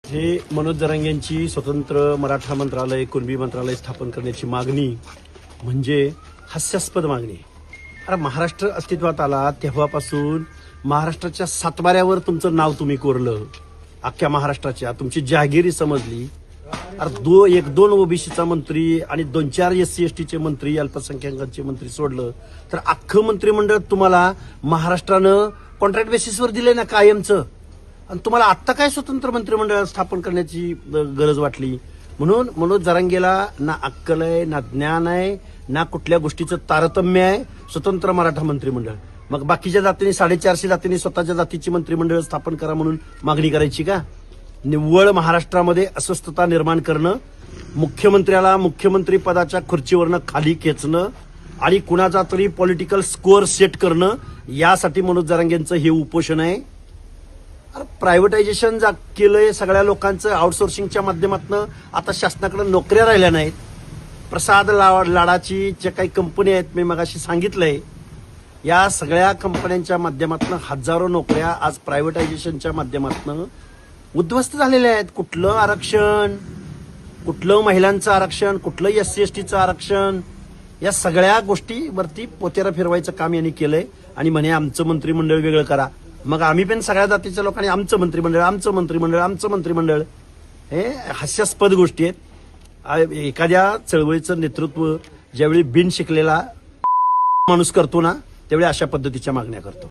हे मनोज जरांगे यांची स्वतंत्र मराठा मंत्रालय, कुणबी मंत्रालय स्थापन करण्याची मागणी म्हणजे हास्यास्पद मागणी. अरे महाराष्ट्र अस्तित्वात आला तेव्हापासून महाराष्ट्राच्या सातबाऱ्यावर तुमचं नाव तुम्ही कोरलं, अख्ख्या महाराष्ट्राच्या तुमची जहागिरी समजली. अरे एक दोन ओबीसीचा मंत्री आणि 2-4 SC STचे मंत्री, अल्पसंख्याकांचे मंत्री सोडलं तर अख्खं मंत्रिमंडळ तुम्हाला महाराष्ट्रानं कॉन्ट्रॅक्ट बेसिसवर दिले ना कायमचं. आणि तुम्हाला आत्ता काय स्वतंत्र मंत्रिमंडळ स्थापन करण्याची गरज वाटली? म्हणून मनोज जरांगेला ना अक्कल आहे, ना ज्ञान आहे, ना कुठल्या गोष्टीचं तारतम्य आहे. स्वतंत्र मराठा मंत्रिमंडळ, मग बाकीच्या जातींनी 450 जातींनी स्वतःच्या जातीची मंत्रिमंडळ स्थापन करा म्हणून मागणी करायची का? निव्वळ महाराष्ट्रामध्ये अस्वस्थता निर्माण करणं, मुख्यमंत्र्याला मुख्यमंत्री पदाच्या खुर्चीवरनं खाली खेचणं आणि कुणाचा तरी पॉलिटिकल स्कोअर सेट करणं, यासाठी मनोज जरांगेंचं हे उपोषण आहे. प्रायव्हेटायझेशन केलंय सगळ्या लोकांचं आउटसोर्सिंगच्या माध्यमातून. आता शासनाकडे नोकऱ्या राहिल्या नाहीत. प्रसाद लाडाची ज्या काही कंपनी आहेत, मी मगाशी सांगितलंय, या सगळ्या कंपन्यांच्या माध्यमातून हजारो नोकऱ्या आज प्रायव्हेटायझेशनच्या माध्यमातून उद्ध्वस्त झालेल्या आहेत. कुठलं आरक्षण, कुठलं महिलांचं आरक्षण, कुठलं SC STचं आरक्षण, या सगळ्या गोष्टीवरती पोतेरा फिरवायचं काम यांनी केलंय. आणि म्हणे आमचं मंत्रिमंडळ वेगळं करा. मग आम्ही पण सगळ्या जातीच्या लोकांनी आमचं मंत्रिमंडळ, आमचं मंत्रिमंडळ, आमचं मंत्रिमंडळ, हे हास्यास्पद गोष्टी आहेत. एखाद्या चळवळीचं नेतृत्व ज्यावेळी बिन शिकलेला माणूस करतो ना, त्यावेळी अशा पद्धतीच्या मागण्या करतो.